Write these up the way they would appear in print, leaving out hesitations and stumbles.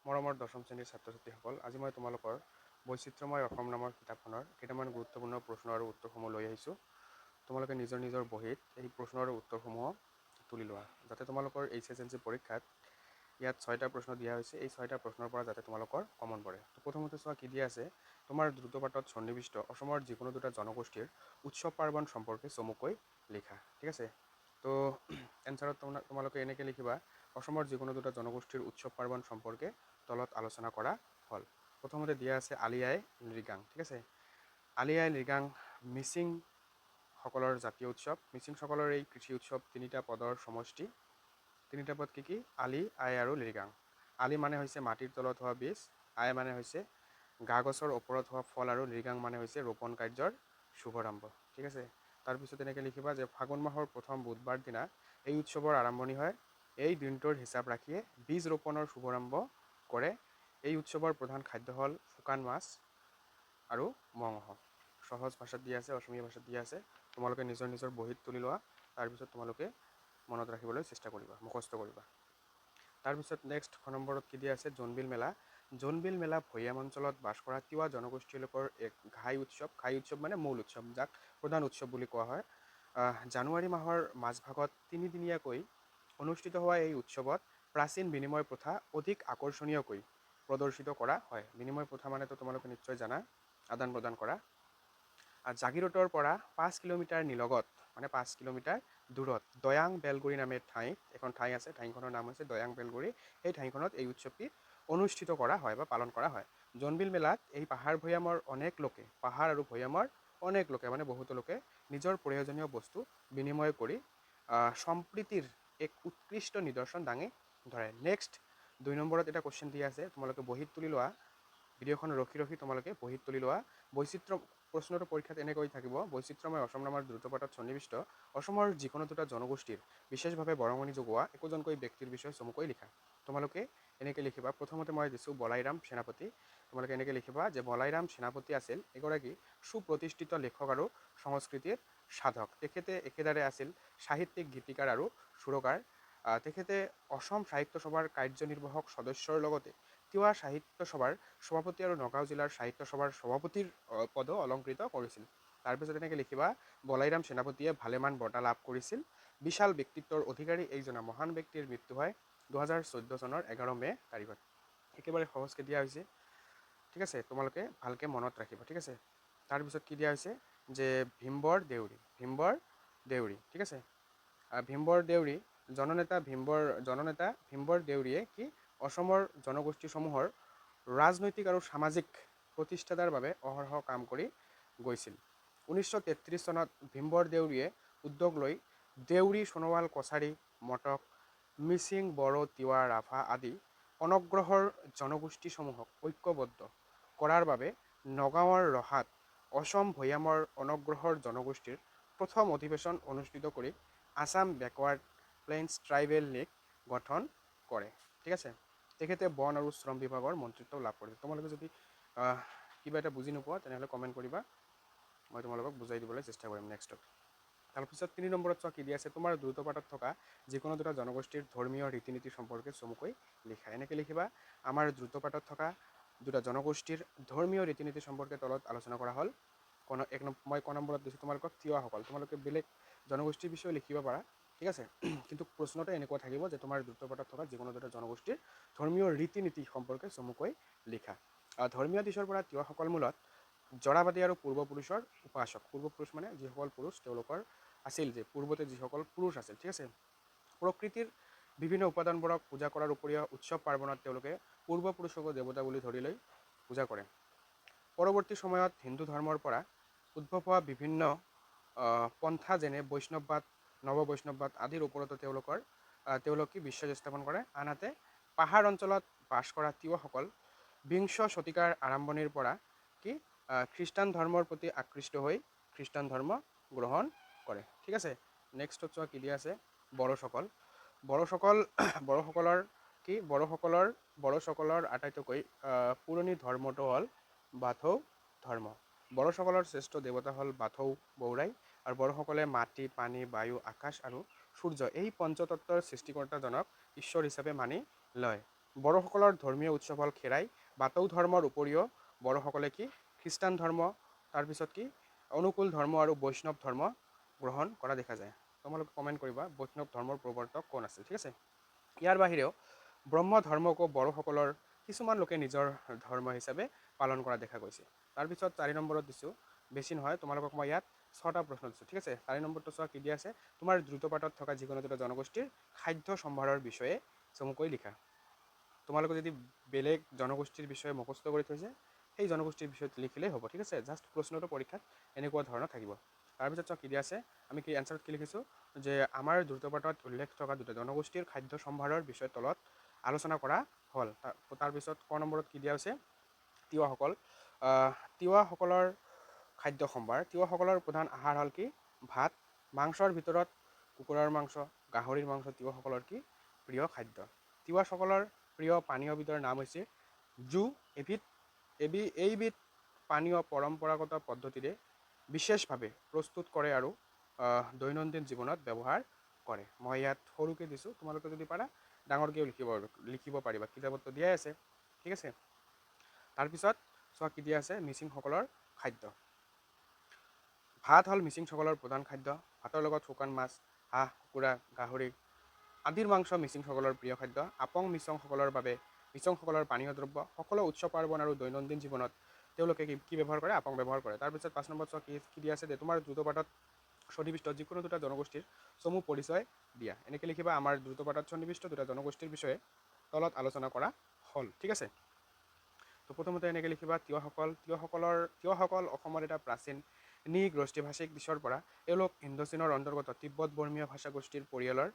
মৰমৰ দশম শ্ৰেণীৰ ছাত্ৰ ছাত্ৰীসকল, আজি মই তোমালোকৰ বৈচিত্ৰ্যময় অসম নামৰ কিতাপখনৰ কেইটামান গুৰুত্বপূৰ্ণ প্ৰশ্ন আৰু উত্তৰসমূহ লৈ আহিছোঁ। তোমালোকে নিজৰ নিজৰ বহীত এই প্ৰশ্ন আৰু উত্তৰসমূহ তুলি লোৱা, যাতে তোমালোকৰ HSLC পৰীক্ষাত ইয়াত 6টা প্ৰশ্ন দিয়া হৈছে। এই 6টা প্ৰশ্নৰ পৰা যাতে তোমালোকৰ কমন পৰে। তো প্ৰথমতে চোৱা কি দিয়া আছে, তোমাৰ দ্ৰুতপাঠত সন্নিৱিষ্ট অসমৰ যিকোনো দুটা জনগোষ্ঠীৰ উৎসৱ পাৰ্বণ সম্পৰ্কে চমুকৈ লিখা। ঠিক আছে, তো এনচাৰত তোমালোকে এনেকৈ লিখিবা, অসমৰ যিকোনো দুটা জনগোষ্ঠীৰ উৎসৱ পাৰ্বণ সম্পৰ্কে তলত আলোচনা কৰা হ'ল। প্ৰথমতে দিয়া আছে আলি আই লৃগাং। ঠিক আছে, আলি আই লৃগাং মিচিং সকলৰ জাতীয় উৎসৱ। মিচিংসকলৰ এই কৃষি উৎসৱ তিনিটা পদৰ সমষ্টি। তিনিটা পদ কি কি? আলি, আই আৰু লৃগাং। আলি মানে হৈছে মাটিৰ তলত হোৱা বীজ, আই মানে হৈছে গা গছৰ ওপৰত হোৱা ফল, আৰু লৃগাং মানে হৈছে ৰোপণ কাৰ্যৰ শুভাৰম্ভ। ঠিক আছে, তাৰপিছত এনেকৈ লিখিবা যে ফাগুন মাহৰ প্ৰথম বুধবাৰ দিনা এই উৎসৱৰ আৰম্ভণি হয়। এই দিনটোৰ হিচাপ ৰাখিয়ে বীজ ৰোপণৰ শুভাৰম্ভ কৰে। এই উৎসৱৰ প্ৰধান খাদ্য হ'ল শুকান মাছ আৰু মঙহ। সহজ ভাষাত দিয়া আছে, অসমীয়া ভাষাত দিয়া আছে। তোমালোকে নিজৰ নিজৰ বহীত তুলি লোৱা, তাৰপিছত তোমালোকে মনত ৰাখিবলৈ চেষ্টা কৰিবা, মুখস্থ কৰিবা। তাৰপিছত নেক্সট নম্বৰত কি দিয়া আছে, জোনবিল মেলা। জোনবিল মেলা ভৈয়াম অঞ্চলত বাস কৰা তিৱা জনগোষ্ঠীৰ লোকৰ এক ঘাই উৎসৱ। ঘাই উৎসৱ মানে মূল উৎসৱ, যাক প্ৰধান উৎসৱ বুলি কোৱা হয়। জানুৱাৰী মাহৰ মাজভাগত তিনিদিনীয়াকৈ অনুষ্ঠিত হোৱা এই উৎসৱত প্ৰাচীন বিনিময় প্ৰথা অধিক আকৰ্ষণীয়কৈ প্ৰদৰ্শিত কৰা হয়। বিনিময় প্ৰথা মানেতো তোমালোকে নিশ্চয় জানা, আদান প্ৰদান কৰা। জাগিৰোডৰ পৰা 5 কিলোমিটাৰ নিলগত, মানে 5 কিলোমিটাৰ দূৰত দয়াং বেলগুৰি নামে এখন ঠাই আছে। ঠাইখনৰ নাম হৈছে দয়াং বেলগুৰি। সেই ঠাইখনত এই উৎসৱটি অনুষ্ঠিত কৰা হয় বা পালন কৰা হয়। জোনবিল মেলাত এই পাহাৰ ভৈয়ামৰ অনেক লোকে, পাহাৰ আৰু ভৈয়ামৰ অনেক লোকে মানে বহুতো লোকে নিজৰ প্ৰয়োজনীয় বস্তু বিনিময় কৰি সম্প্ৰীতিৰ এক উৎকৃষ্ট নিদৰ্শন দাঙি ধৰে। নেক্সট 2 নম্বৰত এটা কুৱেশ্যন দিয়া আছে, তোমালোকে বহীত তুলি লোৱা। ভিডিঅ'খন ৰখি ৰখি তোমালোকে বহীত তুলি লোৱা। প্ৰশ্নটো পৰীক্ষাত এনেকৈ থাকিব, বৈচিত্ৰ্যময় অসম নামৰ দ্ৰুতপাঠত সন্নিৱিষ্ট অসমৰ যিকোনো দুটা জনগোষ্ঠীৰ বিশেষভাৱে বৰঙণি যোগোৱা একোজনকৈ ব্যক্তিৰ বিষয়ে চমুকৈ লিখা। তোমালোকে এনেকৈ লিখিবা। প্ৰথমতে মই দিছোঁ বলাইৰাম সেনাপতি। তোমালোকে এনেকৈ লিখিবা যে বলাইৰাম সেনাপতি আছিল এগৰাকী সুপ্ৰতিষ্ঠিত লেখক আৰু সংস্কৃতিৰ সাধক। তেখেতে একেদৰে আছিল সাহিত্যিক, গীতিকাৰ আৰু সুৰকাৰ। তেখেতে অসম সাহিত্য সভাৰ কাৰ্যনিৰ্বাহক সদস্যৰ লগতে তিৱা সাহিত্য সভাৰ সভাপতি আৰু নগাঁও জিলাৰ সাহিত্য সভাৰ সভাপতিৰ পদো অলংকৃত কৰিছিল। তাৰপিছত এনেকৈ লিখিবা, বলাইৰাম সেনাপতিয়ে ভালেমান বঁটা লাভ কৰিছিল। বিশাল ব্যক্তিত্বৰ অধিকাৰী এইজনা মহান ব্যক্তিৰ মৃত্যু হয় 2014 চনৰ 11 মে' তাৰিখত। একেবাৰে সহজকৈ দিয়া হৈছে। ঠিক আছে, তোমালোকে ভালকৈ মনত ৰাখিবা। ঠিক আছে, তাৰপিছত কি দিয়া হৈছে যে ভীমবৰ দেউৰী। ভীমবৰ দেউৰী, ঠিক আছে, ভীমবৰ দেউৰী জননেতা ভীমবৰ দেউৰীয়ে কি অসমৰ জনগোষ্ঠীসমূহৰ ৰাজনৈতিক আৰু সামাজিক প্ৰতিষ্ঠাৰ বাবে অহৰহ কাম কৰি গৈছিল। 1933 চনত ভীমবৰ দেউৰীয়ে উদ্যোগ লৈ দেউৰী, সোণোৱাল, কছাৰী, মটক, মিচিং, বড়ো, তিৱা, ৰাভা আদি অনগ্ৰসৰ জনগোষ্ঠীসমূহক ঐক্যবদ্ধ কৰাৰ বাবে নগাঁৱৰ ৰহাত অসম ভৈয়ামৰ অনগ্ৰসৰ জনগোষ্ঠীৰ প্ৰথম অধিৱেশন অনুষ্ঠিত কৰি Assam backward plains tribal league গঠন কৰে। ঠিক আছে, তেখেতে বন আৰু শ্ৰম বিভাগৰ মন্ত্ৰিত্ব লাভ কৰিছিল। তোমালোকে যদি কিবা এটা বুজি নোপোৱা তেনেহ'লে কমেণ্ট কৰিবা, মই তোমালোকক বুজাই দিবলৈ চেষ্টা কৰিম নেক্সটত। তাৰপিছত 3 নম্বৰত চোৱা কি দিয়া আছে, তোমাৰ দ্ৰুতপাঠত থকা যিকোনো দুটা জনগোষ্ঠীৰ ধৰ্মীয় ৰীতি নীতি সম্পৰ্কে চমুকৈ লিখা। এনেকৈ লিখিবা, আমাৰ দ্ৰুতপাঠত থকা দুটা জনগোষ্ঠীৰ ধৰ্মীয় ৰীতি নীতি সম্পৰ্কে তলত আলোচনা কৰা হ'ল। মই ক নম্বৰত দিছোঁ তোমালোকক তিৱাসকল। তোমালোকে বেলেগ জনগোষ্ঠীৰ বিষয়ে লিখিব পাৰা। ঠিক আছে, কিন্তু প্ৰশ্নটো এনেকুৱা থাকিব যে তোমাৰ দ্ৰুতপাঠত থকা যিকোনো দুটা জনগোষ্ঠীৰ ধৰ্মীয় ৰীতি নীতি সম্পৰ্কে চমুকৈ লিখা। ধৰ্মীয় দিশৰ পৰা তিৱাসকল মূলত জৰাবাদী আৰু পূৰ্বপুৰুষৰ উপাসক। পূৰ্বপুৰুষ মানে যিসকল পুৰুষ তেওঁলোকৰ আছিল, যে পূৰ্বতে যিসকল পুৰুষ আছিল। ঠিক আছে, প্ৰকৃতিৰ বিভিন্ন উপাদানবোৰক পূজা কৰাৰ উপৰিও উৎসৱ পাৰ্বণত তেওঁলোকে পূৰ্বপুৰুষকো দেৱতা বুলি ধৰি লৈ পূজা কৰে। পৰৱৰ্তী সময়ত হিন্দু ধৰ্মৰ পৰা উদ্ভৱ হোৱা বিভিন্ন পন্থা যেনে বৈষ্ণৱবাদ, নৱ বৈষ্ণৱবাদ আদিৰ ওপৰতো তেওঁলোকে বিশ্বাস স্থাপন কৰে। আনহাতে পাহাৰ অঞ্চলত বাস কৰা তিৱাসকল বিংশ শতিকাৰ আৰম্ভণিৰ পৰা কি খ্ৰীষ্টান ধৰ্মৰ প্ৰতি আকৃষ্ট হৈ খ্ৰীষ্টান ধৰ্ম গ্ৰহণ কৰে। ঠিক আছে, নেক্সটত চোৱা কি দিয়া আছে, বড়োসকল। বড়োসকলৰ আটাইতকৈ পুৰণি ধৰ্মটো হ'ল বাথৌ ধৰ্ম। বড়োসকলৰ শ্ৰেষ্ঠ দেৱতা হ'ল বাথৌ বৌৰাই। আৰু বড়োসকলে মাটি, পানী, বায়ু, আকাশ আৰু সূৰ্য এই পঞ্চতত্বৰ সৃষ্টিকৰ্তাজনক ঈশ্বৰ হিচাপে মানি লয়। বড়োসকলৰ ধৰ্মীয় উৎসৱ হ'ল খেৰাই। বাথৌ ধৰ্মৰ উপৰিও বড়োসকলে কি খ্ৰীষ্টান ধৰ্ম, তাৰপিছত কি অনুকূল ধৰ্ম আৰু বৈষ্ণৱ ধৰ্ম গ্ৰহণ কৰা দেখা যায়। তোমালোকে কমেণ্ট কৰিবা বৈষ্ণৱ ধৰ্মৰ প্ৰৱৰ্তক কোন আছিল, ঠিক আছে। ইয়াৰ বাহিৰেও ব্ৰহ্ম ধৰ্মকো বড়োসকলৰ কিছুমান লোকে নিজৰ ধৰ্ম হিচাপে পালন কৰা দেখা গৈছে। তাৰপিছত 4 নম্বৰত দিছোঁ, বেছি নহয় তোমালোকক মই ইয়াত 6টা প্ৰশ্ন দিছোঁ, ঠিক আছে। 4 নম্বৰটো চোৱা কি দিয়া আছে, তোমাৰ দ্ৰুত পাঠত থকা যিকোনো দুটা জনগোষ্ঠীৰ খাদ্য সম্ভাৰৰ বিষয়ে চমুকৈ লিখা। তোমালোকে যদি বেলেগ জনগোষ্ঠীৰ বিষয়ে মুখস্থ কৰি থৈছে সেই জনগোষ্ঠীৰ বিষয়ত লিখিলেই হ'ব, ঠিক আছে। জাষ্ট প্ৰশ্নটো পৰীক্ষাত এনেকুৱা ধৰণৰ থাকিব। তাৰপিছত চোৱা কি দিয়া আছে, আমি কি এনচাৰত কি লিখিছোঁ যে আমাৰ দ্ৰুতপাঠত উল্লেখ থকা দুটা জনগোষ্ঠীৰ খাদ্য সম্ভাৰৰ বিষয়ে তলত আলোচনা কৰা হ'ল। তাৰপিছত ক নম্বৰত কি দিয়া হৈছে, তিৱাসকল। তিৱাসকলৰ খাদ্য সম্ভাৰ। তিৱাসকলৰ প্ৰধান আহাৰ হ'ল কি ভাত, মাংসৰ ভিতৰত কুকুৰাৰ মাংস, গাহৰিৰ মাংস তিৱাসকলৰ কি প্ৰিয় খাদ্য। তিৱাসকলৰ প্ৰিয় পানীয়বিধৰ নাম হৈছে জু। এইবিধ পানীয় পৰম্পৰাগত পদ্ধতিৰে বিশেষভাৱে প্ৰস্তুত কৰে আৰু দৈনন্দিন জীৱনত ব্যৱহাৰ কৰে। মই ইয়াত সৰুকৈ দিছোঁ, তোমালোকে যদি পাৰা ডাঙৰকৈও লিখিব পাৰিবা, কিতাপততো দিয়াই আছে, ঠিক আছে। তাৰপিছত চোৱা কি দিয়া আছে, মিচিংসকলৰ খাদ্য। ভাত হ'ল মিচিংসকলৰ প্ৰধান খাদ্য। ভাতৰ লগত শুকান মাছ, হাঁহ, কুকুৰা, গাহৰি আদিৰ মাংস মিচিংসকলৰ প্ৰিয় খাদ্য। আপং মিচিংসকলৰ বাবে মিচিংসকলৰ পানীয় দ্ৰব্য। সকলো উৎসৱ পাৰ্বণ আৰু দৈনন্দিন জীৱনত তেওঁলোকে কি ব্যৱহাৰ কৰে, আপং ব্যৱহাৰ কৰে। তাৰপিছত 5 নম্বৰত চোৱা কি দিয়া আছে, যে তোমাৰ দ্ৰুতপাঠত সন্নিৱিষ্ট যিকোনো দুটা জনগোষ্ঠীৰ চমু পৰিচয় দিয়া। এনেকৈ লিখিবা আমাৰ দ্ৰুতপাঠত সন্নিৱিষ্ট দুটা জনগোষ্ঠীৰ বিষয়ে তলত আলোচনা কৰা হ'ল, ঠিক আছে। তো প্ৰথমতে এনেকৈ লিখিবা তিৱাসকল অসমৰ এটা প্ৰাচীন নৃগোষ্ঠীভাষিক দিশৰ পৰা এওঁলোক ইণ্ডোচীনৰ অন্তৰ্গত তিব্বত বৰ্মীয় ভাষাগোষ্ঠীৰ পৰিয়ালৰ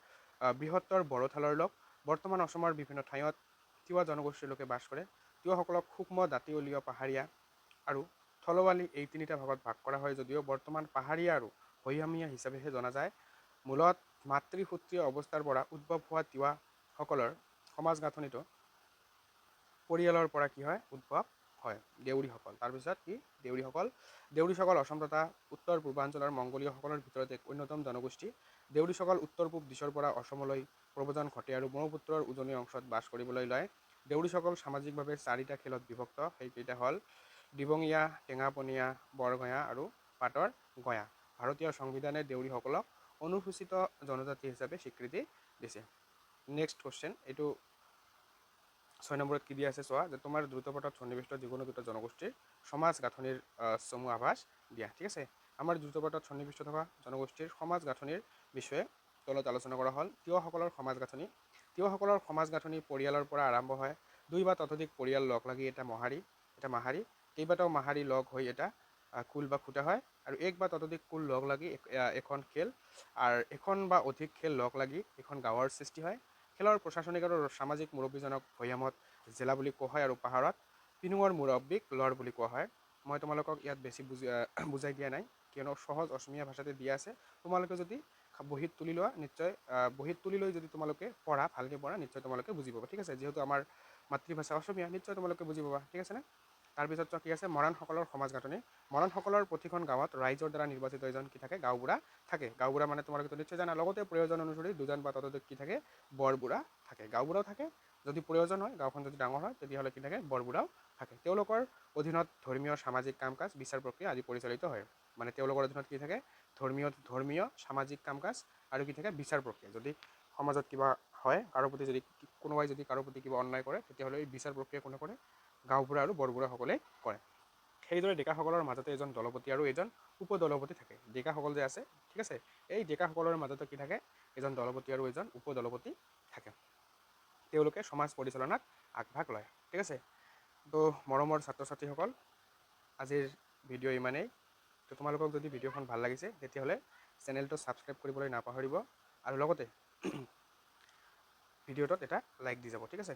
বৃহত্তৰ বড়োথালৰ লোক। বৰ্তমান অসমৰ বিভিন্ন ঠাইত তিৱা জনগোষ্ঠীৰ লোকে বাস কৰে। তিৱাসকলক সূক্ষ্ম দাঁতিয়লীয় পাহাৰীয়া আৰু থলুৱালী এই তিনিটা ভাগত ভাগ কৰা হয়, যদিও বৰ্তমান পাহাৰীয়া আৰু ভৈয়ামীয়া হিচাপেহে জনা যায়। মূলত মাতৃসূত্ৰীয় অৱস্থাৰ পৰা উদ্ভৱ হোৱা তিৱাসকলৰ সমাজ গাঁথনিটো পৰিয়ালৰ পৰা কি হয় উদ্ভৱ হয়, দেউৰীসকল। তাৰপিছত কি দেউৰীসকল অসম তথা উত্তৰ পূৰ্বাঞ্চলৰ মংগোলীয়সকলৰ ভিতৰত এক অন্যতম জনগোষ্ঠী। দেউৰীসকল উত্তৰ পূব দিশৰ পৰা অসমলৈ প্ৰব্ৰজন ঘটে আৰু ব্ৰহ্মপুত্ৰৰ উজনি অংশত বাস কৰিবলৈ লয়। দেউৰীসকল সামাজিকভাৱে 4টা খেলত বিভক্ত, সেইকেইটা হ'ল দিবঙীয়া, টেঙাপনীয়া, বৰগঞা আৰু পাটৰ গঞা। ভাৰতীয় সংবিধানে দেউৰীসকলক অনুসূচিত জনজাতি হিচাপে স্বীকৃতি দিছে। নেক্সট কুৱেশ্যন, এইটো 6 নম্বৰত কি দিয়া আছে চোৱা, যে তোমাৰ দ্ৰুতপাঠত সন্নিৱিষ্ট যিকোনো দুটা জনগোষ্ঠীৰ সমাজ গাঁথনিৰ চমু আভাস দিয়া, ঠিক আছে। আমাৰ দ্ৰুতপাঠত সন্নিৱিষ্ট থকা জনগোষ্ঠীৰ সমাজ গাঁথনিৰ বিষয়ে তলত আলোচনা কৰা হ'ল। তিৱাসকলৰ সমাজ গাঁথনি। তিৱাসকলৰ সমাজ গাঁথনি পৰিয়ালৰ পৰা আৰম্ভ হয়। 2 বা ততোধিক পৰিয়াল লগ লাগি এটা মাহাৰী, কেইবাটাও মাহাৰী লগ হৈ এটা কুল বা খুঁটা হয়, আৰু 1 বা ততোধিক কুল লগ লাগি এখন খেল আৰু 1 বা অধিক খেল লগ লাগি এখন গাঁৱৰ সৃষ্টি হয়। খেলৰ প্ৰশাসনিক আৰু সামাজিক মুৰব্বীজনক ভৈয়ামত জেলা বুলি কোৱা হয় আৰু পাহাৰত পিনুঙৰ মুৰব্বীক লৰ বুলি কোৱা হয়। মই তোমালোকক ইয়াত বেছি বুজাই দিয়া নাই, কিয়নো সহজ অসমীয়া ভাষাতে দিয়া আছে। তোমালোকে যদি বহীত তুলি লোৱা, নিশ্চয় বহীত তুলি লৈ যদি তোমালোকে পঢ়া, ভালকৈ পঢ়া, নিশ্চয় তোমালোকে বুজি পাবা, ঠিক আছে। যিহেতু আমাৰ মাতৃভাষা অসমীয়া, নিশ্চয় তোমালোকে বুজি পাবা, ঠিক আছে নে। তাৰপিছত কি আছে, মৰাণসকলৰ সমাজ গাঁথনি। মৰাণসকলৰ প্ৰতিখন গাঁৱত ৰাইজৰ দ্বাৰা নিৰ্বাচিত এজন কি থাকে, গাঁওবুঢ়া থাকে। গাঁওবুঢ়া মানে তোমালোকে নিশ্চয় জানা। লগতে প্ৰয়োজন অনুসৰি 2জন বা ততোধিক কি থাকে, বৰবুঢ়া থাকে। গাঁওবুঢ়াও থাকে, যদি প্ৰয়োজন হয়, গাঁওখন যদি ডাঙৰ হয়, তেতিয়াহ'লে কি থাকে, বৰবুঢ়াও থাকে। তেওঁলোকৰ অধীনত ধৰ্মীয় সামাজিক কাম কাজ, বিচাৰ প্ৰক্ৰিয়া আদি পৰিচালিত হয়। মানে তেওঁলোকৰ অধীনত কি থাকে, ধৰ্মীয় সামাজিক কাম কাজ আৰু কি থাকে, বিচাৰ প্ৰক্ৰিয়া। যদি সমাজত কিবা হয়, কোনোবাই যদি কাৰো প্ৰতি কিবা অন্যায় কৰে, তেতিয়াহ'লে এই বিচাৰ প্ৰক্ৰিয়া কোনে কৰে, গাঁওবুঢ়া আৰু বৰবুঢ়াসকলে কৰে। সেইদৰে ডেকাসকলৰ মাজতে এজন দলপতি আৰু এজন উপদলপতি থাকে। ডেকাসকল যে আছে, ঠিক আছে, এই ডেকাসকলৰ মাজতে কি থাকে, এজন দলপতি আৰু এজন উপদলপতি থাকে। তেওঁলোকে সমাজ পৰিচালনাত আগভাগ লয়, ঠিক আছে। তো মৰমৰ ছাত্ৰ ছাত্ৰীসকল, আজিৰ ভিডিঅ' ইমানেই। তো তোমালোকক যদি ভিডিঅ'খন ভাল লাগিছে, তেতিয়াহ'লে চেনেলটো ছাবস্ক্ৰাইব কৰিবলৈ নাপাহৰিব, আৰু লগতে ভিডিঅ'টোত এটা লাইক দি যাব, ঠিক আছে।